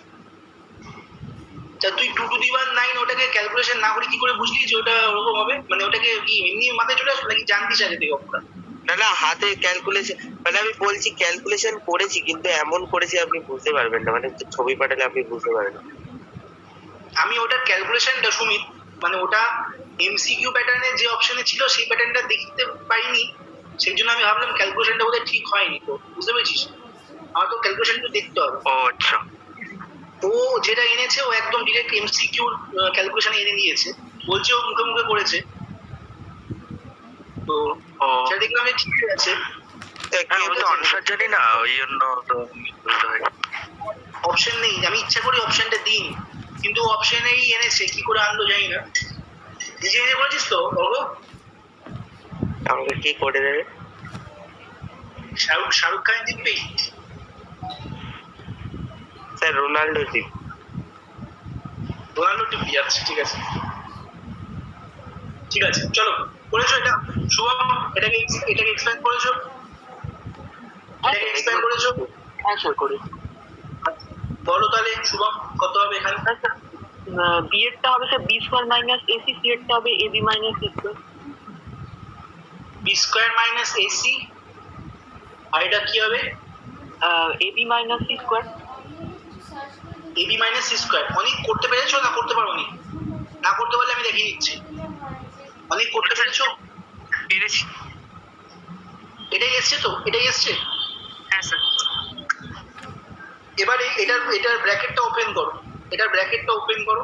তা তুই 2 to the 9 ওটাকে ক্যালকুলেশন না করে কি করে বুঝলি যে ওটা ওরকম হবে? মানে ওটাকে কি এমনি মাথায় চলে আসবে নাকি জানতিস আগে থেকে অঙ্কটা?
না না, হাতে ক্যালকুলেশন, মানে আমি বলছি ক্যালকুলেশন করেছি, কিন্তু এমন করেছি আপনি বুঝতে পারবেন না, মানে ছবি পাঠালে আপনি বুঝতে পারবেন না।
আমি ওটার ক্যালকুলেশনটা সুমিত, মানে ওটা এমসিকিউ প্যাটার্নে যে অপশনে ছিল সেই প্যাটার্নটা দেখতে পাইনি, সেই জন্য আমি ভাবলাম ক্যালকুলেশনটা বোধহয় ঠিক হয়নি। তো বুঝতে পেরেছিস, আমার তো ক্যালকুলেশনটা দেখতে হবে।
ও আচ্ছা।
ও যেটা এনেছে ও একদম ডিরেক্ট এমসিকিউ ক্যালকুলেশন এনে নিয়েছে, বলছে ও মুখে মুখে করেছে। তো
ও
সেটা দেখলাম যে ঠিক আছে।
হ্যাঁ, আমি তো আনসার জানি না, ওই জন্য তো বুঝতে পারি।
অপশন নেই, আমি ইচ্ছা করি অপশনটা দিই, কিন্তু অপশনেই এনেছে, কি করে আনলো জানি না। নিজে নিজে করেছিস তো বলো?
আমাকে কি করে দেবে?
শাহরুখ খান জিতবি?
স্যার রোনাল্ডো জি।
রোনাল্ডো টিপি, আচ্ছা ঠিক আছে ঠিক আছে, চলো করেছো এটা? শুভম, এটাকে এক্সপ্লেন করেছো? এটাকে এক্সপ্লেন করেছো?
হ্যাঁ স্যার করি।
বলো তাহলে শুভম কত হবে এখানে?
বি এরটা হবে sir B square minus AC, C এরটা হবে AB minus C square.
B square minus AC, আর এটা কি হবে?
AB minus C square.
AB minus C square. অনেক করতে পেরেছো না করতে পারো নি? না করতে পারলে আমি দেখিয়ে দিচ্ছি। অনেক করতে পেরেছো?
পেরেছি।
এটাই এসছে তো, এটাই এসছে।
হ্যাঁ স্যার।
এবারে এটার ব্র্যাকেটটা ওপেন করো, এটার ব্র্যাকেটটা ওপেন করো।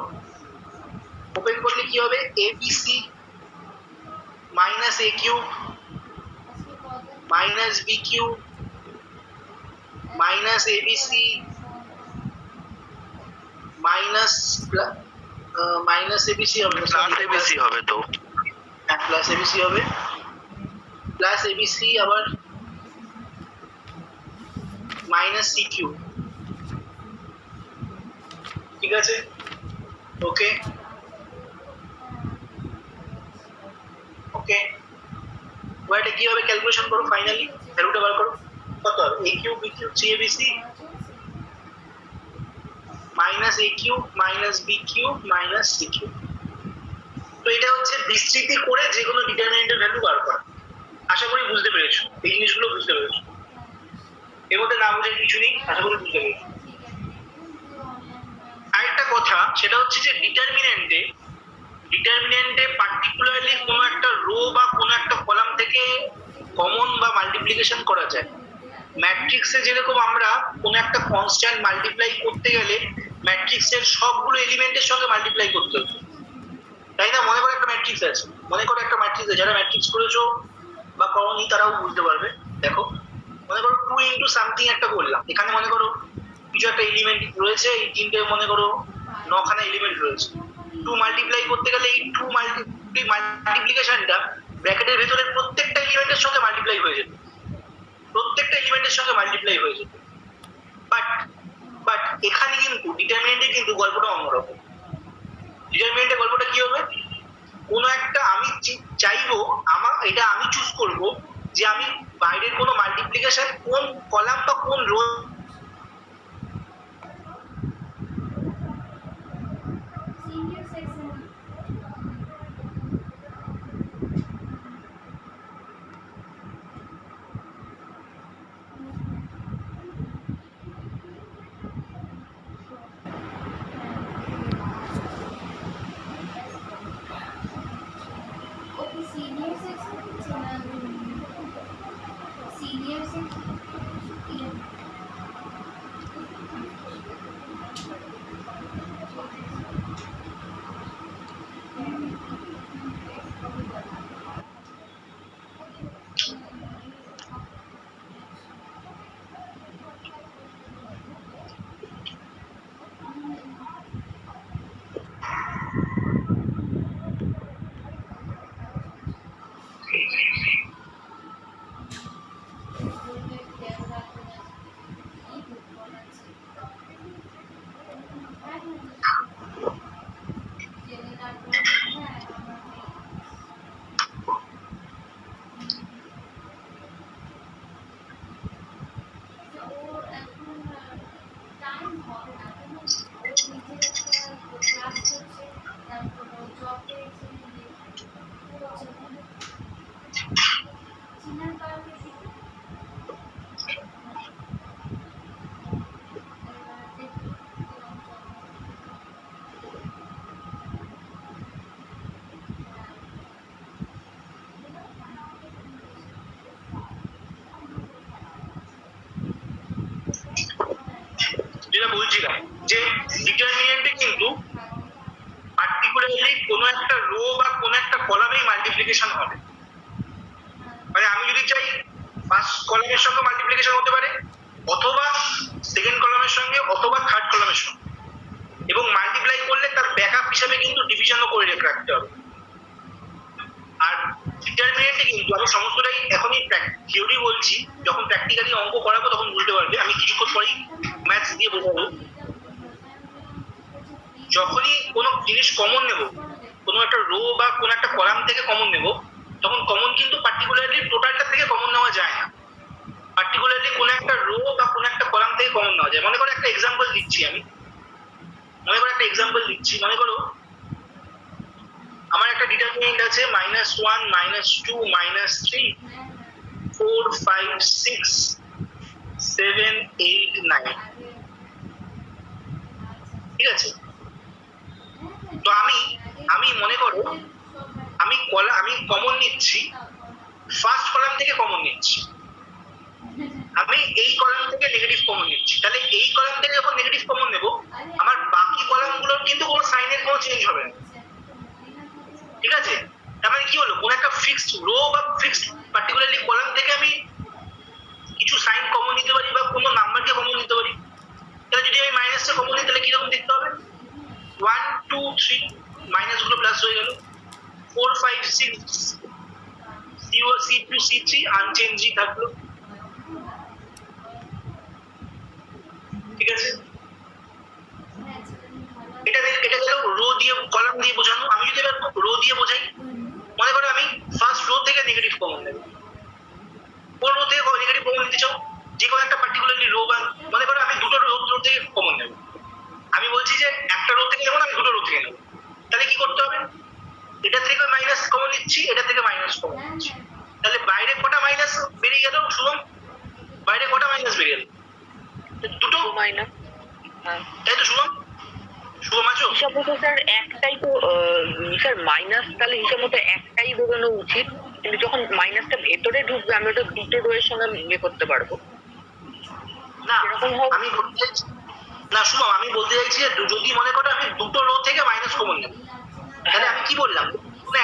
ওপেন করলে কি হবে? ABC minus A cube minus B cube minus ABC minus ABC হবে,
প্লাস এবিসি হবে তো।
হ্যাঁ প্লাস এবিসি হবে, প্লাস এবিসি আবার মাইনাস সি কিউব। ঠিক আছে, ওকে ওকে। ওয়াইটা কি হবে ক্যালকুলেশন করো, ফাইনালি ভ্যালুটা বার করো। কত হবে? A cube B cube C ABC minus A cube minus B cube minus C cube. তো এটা হচ্ছে বিস্তৃতি করে যে কোনো ডিটারমিনেন্টের ভ্যালু বার করা। আশা করি বুঝতে পেরেছো, এই জিনিসগুলো বুঝতে পেরেছো। এর মধ্যে না বোঝার কিছু নেই, আশা করি বুঝতে পেরেছো। আরেকটা কথা সেটা হচ্ছে যে ডিটারমিনেন্টে পার্টিকুলারলি কোনো একটা রো বা কোনো একটা কলাম থেকে কমন বা মাল্টিপ্লিকেশন করা যায়। ম্যাট্রিক্সে যেরকম আমরা কোনো একটা কনস্ট্যান্ট মাল্টিপ্লাই করতে গেলে ম্যাট্রিক্সের সবগুলো এলিমেন্টের সঙ্গে মাল্টিপ্লাই করতে হতো, তাই না? মনে করো একটা ম্যাট্রিক্স আছে, মনে করো একটা ম্যাট্রিক্স আছে, যারা ম্যাট্রিক্স করেছো বা করনি তারাও বুঝতে পারবে। দেখো, মনে করো 2 ইন্টু সামথিং একটা করলাম, এখানে মনে করো কিছু একটা এলিমেন্ট রয়েছে, এই তিনটে মনে করো 9খানা এলিমেন্ট রয়েছে। 2 মাল্টিপ্লাই করতে গেলে এই 2 মাল্টিপ্লিকেশনটা ব্র্যাকেটের ভেতরে প্রত্যেকটা এলিমেন্টের সঙ্গে মাল্টিপ্লাই হয়ে যেত, প্রত্যেকটা এলিমেন্টের সঙ্গে মাল্টিপ্লাই হয়ে যেত। বাট বাট এখানে কিন্তু ডিটারমিনেন্টে কিন্তু গল্পটা অন্যরকম। ডিটারমিনেন্টে গল্পটা কি হবে, কোনো একটা আমি চাইবো, আমার এটা আমি চুজ করব যে আমি বাইরের কোনো মাল্টিপ্লিকেশন কোন কলাম বা কোন রো
Senior section. Yeah.
যেটা বলছিলাম যে ডিটারমিনেন্টে কিন্তু পার্টিকুলারলি কোনো একটা রো বা কোনো একটা কলামেই মাল্টিপ্লিকেশন হবে। মানে আমি যদি চাই ফার্স্ট কলামের সঙ্গে মাল্টিপ্লিকেশন হতে পারে, অথবা সেকেন্ড কলামের সঙ্গে, অথবা থার্ড কলামের সঙ্গে, এবং মাল্টিপ্লাই করলে তার ব্যাকআপ হিসাবে কিন্তু ডিভিশনও করে রাখতে হবে। আর ডিটারমিনেন্টে কিন্তু আমি সমস্তটাই এখনই থিওরি বলছি, যখন প্র্যাকটিক্যালি অঙ্ক করাবো তখন বুঝতে পারবে, আমি কিছুক্ষণ পরেই ম্যাথস দিয়ে বোঝাবো। যখনই কোনো জিনিস কমন নেব, কোনো একটা রো বা কোনো একটা কলাম থেকে কমন নেব, তখন কমন কিন্তু পার্টিকুলারলি টোটালটা থেকে কমন নেওয়া যায় না, পার্টিকুলারলি কোনো একটা রো বা কোনো একটা কলাম থেকে কমন নেওয়া যায়। মনে করো একটা এক্সাম্পল দিচ্ছি আমি, মনে করো আমার একটা ডিটারমিনেন্ট আছে -1, -2, -3, 4, 5, 6, 7, 8, 9। ঠিক আছে? তো আমি মনে করো আমি কমন নিচ্ছি, ফার্স্ট কলাম থেকে কমন নিচ্ছি, আমি এই কলাম থেকে নেগেটিভ কমন নিচ্ছি। তাহলে এই কলাম থেকে যখন নেগেটিভ কমন নেব, আমার বাকি কলামগুলোর কিন্তু কোনো সাইনের কোনো চেঞ্জ হবে না। ঠিক আছে? তার মানে কি হলো, কোনো একটা ফিক্সড রো বা ফিক্সড পার্টিকুলারলি কলাম থেকে আমি কিছু সাইন কমন নিতে পারি বা কোনো নাম্বারকে কমন নিতে পারি। তাহলে যদি আমি মাইনাসটা কমন নিই, তাহলে কিরকম দেখতে হবে, 1, 2, 3 মাইনাসগুলো প্লাস হয়ে গেল, 4, 5, 6 C2, C3 আনচেঞ্জই থাকলো। ঠিক আছে? এটা গেল রো দিয়ে কলাম দিয়ে বোঝানো। আমি যদি এবার রো দিয়ে বোঝাই, মনে করো আমি ফার্স্ট রো থেকে নেগেটিভ কমন নেব। কোন রো থেকে নেগেটিভ কমন নিতে চাও, যে কোনো একটা পার্টিকুলারলি রো, বা মনে করো আমি দুটো রো থেকে কমন নেব। আমি বলছি যে একটা রো থেকে নেবো না, আমি দুটো রো থেকে নেবো। তাহলে কি করতে হবে, এটা থেকে মাইনাস কমন নিচ্ছি, এটা থেকে মাইনাস কমন নিচ্ছি। তাহলে বাইরে কটা মাইনাস বেরিয়ে গেল শুভম, বাইরে কটা মাইনাস বেরিয়ে গেল, দুটো
মাইনাস।
তাই তো শুভম? শুভম আছো?
হিসাব মতো স্যার একটাই তো, স্যার মাইনাস তাহলে হিসাব মতো একটাই বেরোনো উচিত, কিন্তু যখন মাইনাসটা ভেতরে ঢুকবে আমি ওটা দুটো রো এর সঙ্গে ইয়ে করতে পারবো
না,
এরকম হবে।
আমি বলতে চাইছি না শুভম, আমি বলতে চাইছি যে যদি মনে করো আমি দুটো রো থেকে মাইনাস কমন নেব, তাহলে আমি কি বললাম, কোনো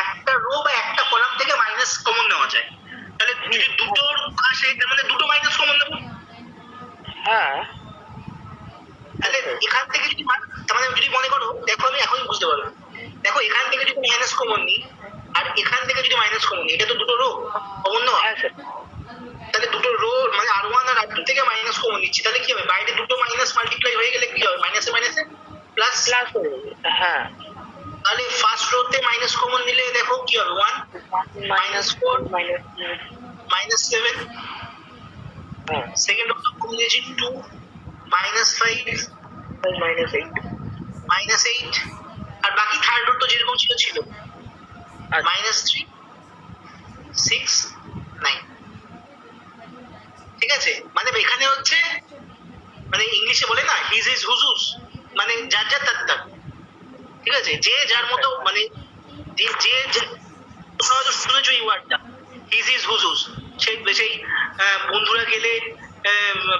একটা রো বা একটা কলাম থেকে মাইনাস কমন নেওয়া যায়, তাহলে যদি দুটোর আসে তার মানে দুটো মাইনাস কমন নেবো।
হ্যাঁ
তাহলে এখান থেকে যদি তার মানে যদি মনে করো, দেখো আমি এখনই বুঝতে পারলাম, দেখো এখান থেকে যদি মাইনাস কমন নিই আর এখান থেকে যদি মাইনাস কমন নিই, এটা তো দুটো রো কমন নেওয়া,
হ্যাঁ স্যার
তাহলে দুটো রো মানে R1 আর R2 থেকে মাইনাস কমন নিচ্ছি, তাহলে কি হবে, বাইরে দুটো মাইনাস মাল্টিপ্লাই হয়ে গেলে কি হবে, মাইনাসে মাইনাসে প্লাস।
প্লাস হয়ে যাবে হ্যাঁ
তাহলে ফার্স্ট রোতে মাইনাস কমন নিলে দেখো কি হবে, 1 -4 -7,
হ্যাঁ
সেকেন্ড রোতে কমন নিয়েছি 2 -5 -8, আর বাকি থার্ড রো তো যেরকম ছিল ছিল -3 6 9। ঠিক আছে, মানে এখানে হচ্ছে মানে ইংলিশে বলে না হিজ ইজ হুজুস, মানে যার যার তার তার। ঠিক আছে, যে যার মতো মানে তোমরা হয়তো শুনেছো এই ওয়ার্ডটা হিজ ইজ হুজুস। সেই বন্ধুরা গেলে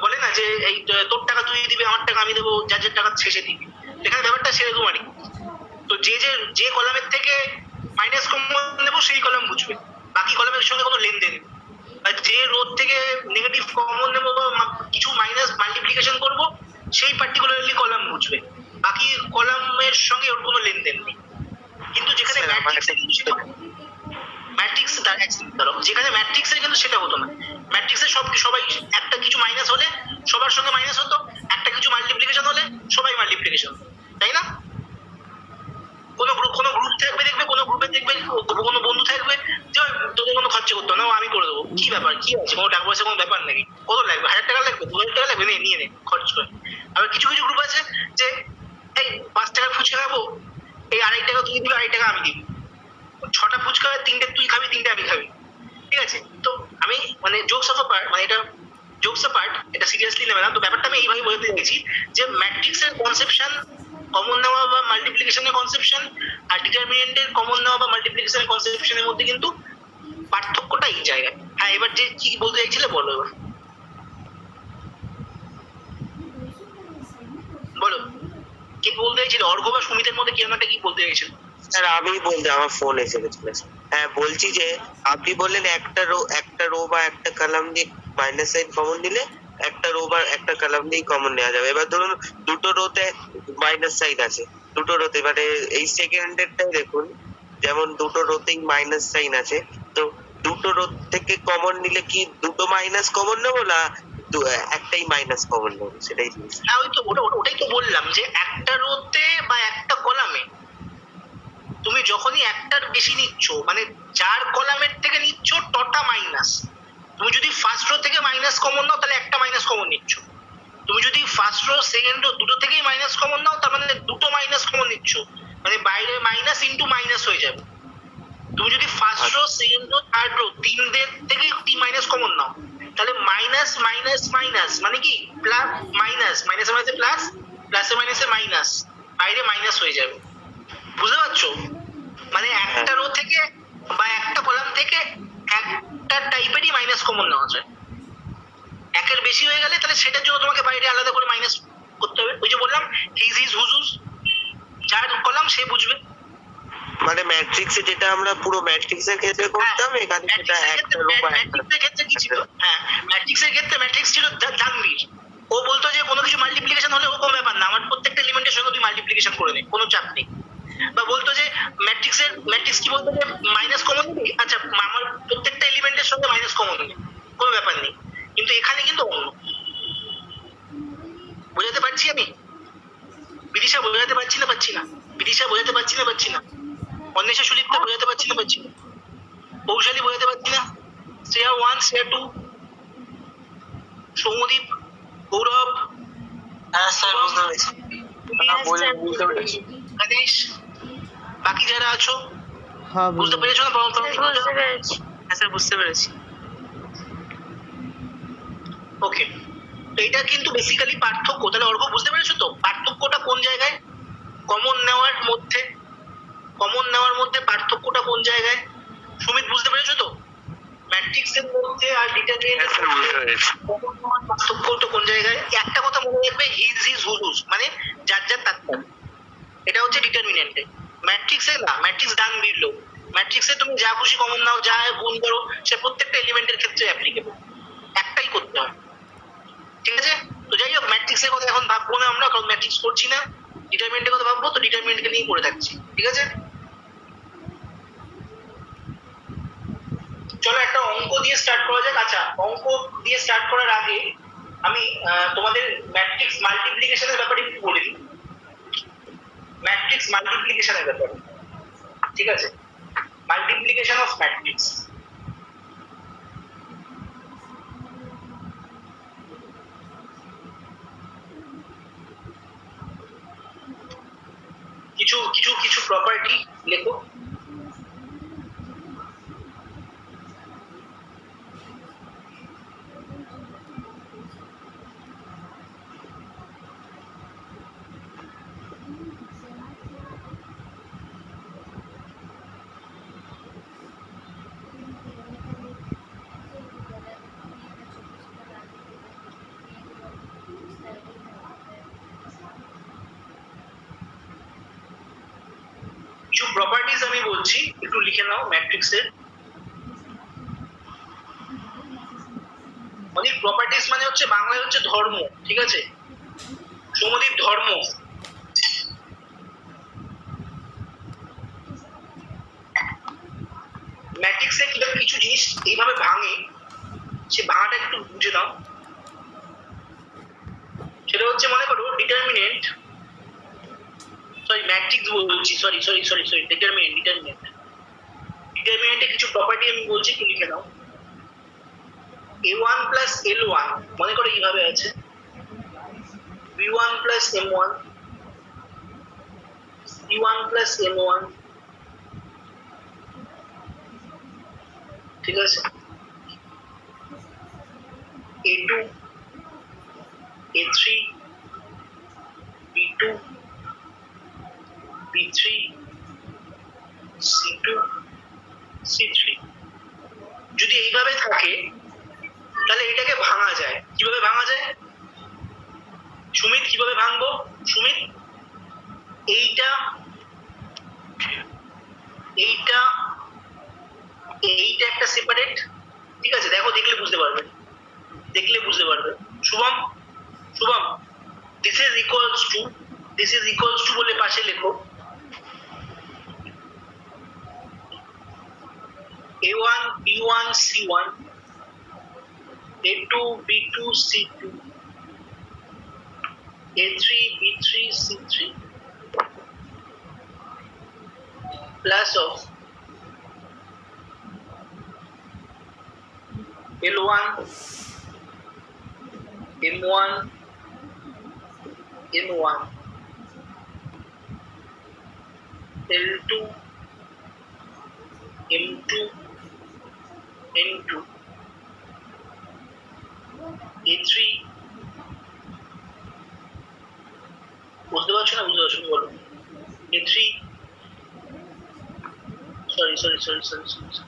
বলে না যে এই তোর টাকা তুই দিবি, আমার টাকা আমি দেবো, যার যার টাকা শেষে দিবি, এখানে ব্যাপারটা সেরকমই। তো যে কলামের থেকে মাইনাস কমন নেবো সেই কলাম বুঝবে, বাকি কলামের সঙ্গে কোনো লেনদেন নেই। আর যে রোধ থেকে নেগেটিভ কমন নেবো বা কিছু মাইনাস মাল্টিপ্লিকেশন করবো সেই পার্টিকুলারলি কলাম বুঝবে, বাকি কলামের সঙ্গে ওর কোনো লেনদেন নেই। কিন্তু যেখানে ম্যাট্রিক্স তার যেখানে ম্যাট্রিক্সের কিন্তু সেটা হতো না, ম্যাট্রিক্সে সবাই একটা কিছু মাইনাস হলে সবার সঙ্গে মাইনাস হতো, একটা কিছু মাল্টিপ্লিকেশন হলে সবাই মাল্টিপ্লিকেশন, তাই না? কোনো গ্রুপ থাকবে, দেখবে কোনো গ্রুপে দেখবে কোনো বন্ধু থাকবে যে তোদের কোনো খরচা করতে না, আমি করে দেবো, কি ব্যাপার, কি আছে, কোনো টাকা পয়সা কোনো ব্যাপার নাকি, কত লাগবে, 1000 টাকা লাগবে, 2000 টাকা লাগবে, নিয়ে নে খরচ করে। আবার কিছু কিছু গ্রুপ আছে যে এই 5 টাকার ফুচকা খাবো, এই 2.5 টাকা তুই দিবি, 2.5 টাকা আমি দিবি, 6টা ফুচকা হয়, 3টে তুই খাবি, 3টে আমি খাবি। ঠিক আছে, তো আমি মানে জোকস অফ আ পার্ট, মানে এটা জোকস আ পার্ট, এটা সিরিয়াসলি নেবে না। তো ব্যাপারটা আমি এইভাবে বলতে চাইছি যে ম্যাট্রিক্সের কনসেপশন কমন নেওয়া বা মাল্টিপ্লিকেশনের কনসেপশন আর ডিটারমিনেন্টের কমন নেওয়া বা মাল্টিপ্লিকেশনের কনসেপশনের মধ্যে কিন্তু পার্থক্যটা এই জায়গায়। হ্যাঁ, এবার যে কি বলতে চাইছিলে বলো, এবার বলো কি বলতে চাইছিলে, অর্ঘ্য বা সুমিতের মধ্যে কি একটা কি বলতে চাইছিল?
স্যার আমি বলতে আমার ফোন এসে গেছিল। হ্যাঁ বলছি যে আপনি বললেন একটা রো বা একটা কলাম দিয়ে মাইনাস সাইন কমন নিলে একটা রো বা একটা কলাম দিয়ে কমন নেওয়া যাবে। এবার ধরুন দুটো রোতে মাইনাস সাইন আছে, দুটো রোতে মানে এই সেকেন্ডেরটাই দেখুন, যেমন দুটো রোতেই মাইনাস সাইন আছে, তো দুটো রো থেকে কমন নিলে কি দুটো মাইনাস কমন নেবো না একটাই মাইনাস কমন নেবো, সেটাই জিনিস।
হ্যাঁ, ওই তো ওটাই তো বললাম যে একটা রোতে বা একটা কলামে তুমি যখনই একটার বেশি নিচ্ছ, মানে যার কলামের থেকে নিচ্ছ টটা মাইনাস, তুমি যদি ফার্স্ট রো থেকে মাইনাস কমন নাও তাহলে একটা মাইনাস কমন নিচ্ছ, তুমি যদি ফার্স্ট রো সেকেন্ড রো দুটো থেকেই মাইনাস কমন নাও তার মানে দুটো মাইনাস কমন নিচ্ছ, মানে বাইরে মাইনাস ইন্টু মাইনাস হয়ে যাবে। তুমি যদি first row second row third row তিনদের থেকেই মাইনাস কমন নাও তাহলে মাইনাস মাইনাস মাইনাস মানে কি প্লাস, মাইনাস মাইনাসে মাইনাসে প্লাস, প্লাসে মাইনাসে মাইনাস, বাইরে মাইনাস হয়ে যাবে। বুঝতে পারছো? মানে একটা রো থেকে বা একটা কলাম থেকে একটা টাইপেরই মাইনাস কমন নেওয়া যায়, একের বেশি হয়ে গেলে তাহলে সেটার জন্য তোমাকে বাইরে আলাদা করে মাইনাস করতে হবে। ওই যে বললাম হিজ ইজ হুজুস, যার কলাম সে বুঝবে।
মানে ম্যাট্রিক্সে যেটা আমরা পুরো ম্যাট্রিক্সের ক্ষেত্রে করতাম, এখানে সেটা একটা রো বা একটা।
ম্যাট্রিক্সের ক্ষেত্রে কি ছিল, হ্যাঁ ম্যাট্রিক্সের ক্ষেত্রে ম্যাট্রিক্স ছিল দানবীর, ও বলতো যে কোনো কিছু মাল্টিপ্লিকেশন হলে ও কোনো ব্যাপার না, আমার প্রত্যেকটা এলিমেন্টের সঙ্গে তুই মাল্টিপ্লিকেশন করে নে, কোনো চাপ নেই। বা বলতো যে ম্যাট্রিক্স কি বলতো যে মাইনাস কমন নিবি, আচ্ছা আমার প্রত্যেকটা এলিমেন্টের সঙ্গে মাইনাস কমন নিবি, কোনো ব্যাপার নেই। কিন্তু এখানে কিন্তু অন্য, বোঝাতে পারছি আমি? বিদিশা বোঝাতে পারছি না? বিদিশা বোঝাতে পারছি না? অন্বেষা সুলিপ্তা বোঝাতে পারছি না? কৌশালী বোঝাতে পারছি না? শ্রেয়া 1 শ্রেয়া 2, সৌমদীপ, গৌরব,
হ্যাঁ স্যার বুঝতে পেরেছি।
গণেশ, বাকি যারা আছো
হ্যাঁ
বুঝতে পেরেছো না?
বুঝতে পেরেছি।
হ্যাঁ স্যার বুঝতে পেরেছি। ওকে, তো এটা কিন্তু বেসিক্যালি পার্থক্য। তাহলে অর্ঘ্য বুঝতে পেরেছো তো পার্থক্যটা কোন জায়গায়? কমন নেওয়ার মধ্যে পার্থক্যটা কোন জায়গায়? সুমিত বুঝতে পেরেছো তো? ম্যাট্রিক্সের মধ্যে আর ডিটারমিনেন্টের
হ্যাঁ স্যার, বুঝতে পেরেছি।
পার্থক্য তো কোন জায়গায়? একটা কথা মনে রাখবে, হিজ হিজ হুজ হুজ, মানে যার যার তার তার। এটা হচ্ছে ডিটারমিনেন্টে। ম্যাট্রিক্সে না, ম্যাট্রিক্স ডান বিড়লো। ম্যাট্রিক্সে তুমি যা খুশি কমন নাও, যা গুণ করো, সে প্রত্যেকটা এলিমেন্টের ক্ষেত্রে অ্যাপ্লিকেবল। একটাই করতে হয়, ঠিক আছে? তো যাই হোক, ম্যাট্রিক্সের কথা এখন ভাববো না আমরা, কারণ ম্যাট্রিক্স করছি না। ডিটারমিনেন্টের কথা ভাববো, তো ডিটারমিনেন্টকে নিয়ে পড়ে থাকছি, ঠিক আছে? চলো একটা অঙ্ক দিয়ে স্টার্ট করা যাক। আচ্ছা, অঙ্ক দিয়ে স্টার্ট করার আগে আমি তোমাদের ম্যাট্রিক্স মাল্টিপ্লিকেশনের ব্যাপারে একটু বলে দিই। ম্যাট্রিক্স মাল্টিপ্লিকেশনের ব্যাপারে, ঠিক আছে? Multiplication of matrix. কিছু কিছু কিছু প্রপার্টি লেখো। কিছু প্রপার্টিজ আমি বলছি, একটু লিখে নাও ম্যাট্রিক্সের। অনেক প্রপার্টিজ মানে হচ্ছে বাংলায় হচ্ছে ধর্ম, ঠিক আছে? সৌমদীপ, ধর্ম। ম্যাট্রিক্সে কিভাবে কিছু জিনিস এইভাবে ভাঙে, সে ভাঙাটা একটু বুঝে নাও। সেটা হচ্ছে, মনে করো ডিটারমিনেন্ট, সরি ম্যাট্রিক্স বলছি, সরি সরি সরি সরি ডিটারমিনেন্টে কিছু প্রপার্টি আমি বলছি, একটু লিখে নাও। a1 প্লাস l1 মনে করো এইভাবে আছে, b1 plus m1, c1 plus m1, ঠিক আছে? a2, a3, b2, b3, c2, c3। যদি এইভাবে থাকে তাহলে এটাকে ভাঙা যায়। কিভাবে ভাঙা যায় সুমিত? কিভাবে ভাঙবো সুমিত? এইটা এইটা এইটা একটা সেপারেট, ঠিক আছে? দেখো, দেখলে বুঝতে পারবে, দেখলে বুঝতে পারবে। Shubham, Shubham, this is equals to বলে পাশে লেখো। a1 b1 c1, a2 b2 c2, a3 b3 c3 plus of l1 m1 n1 l2 m2 n2 a3, বুঝতে পারছো না? বুঝতে পারছো? বলো। a3, sorry sorry sorry sorry sorry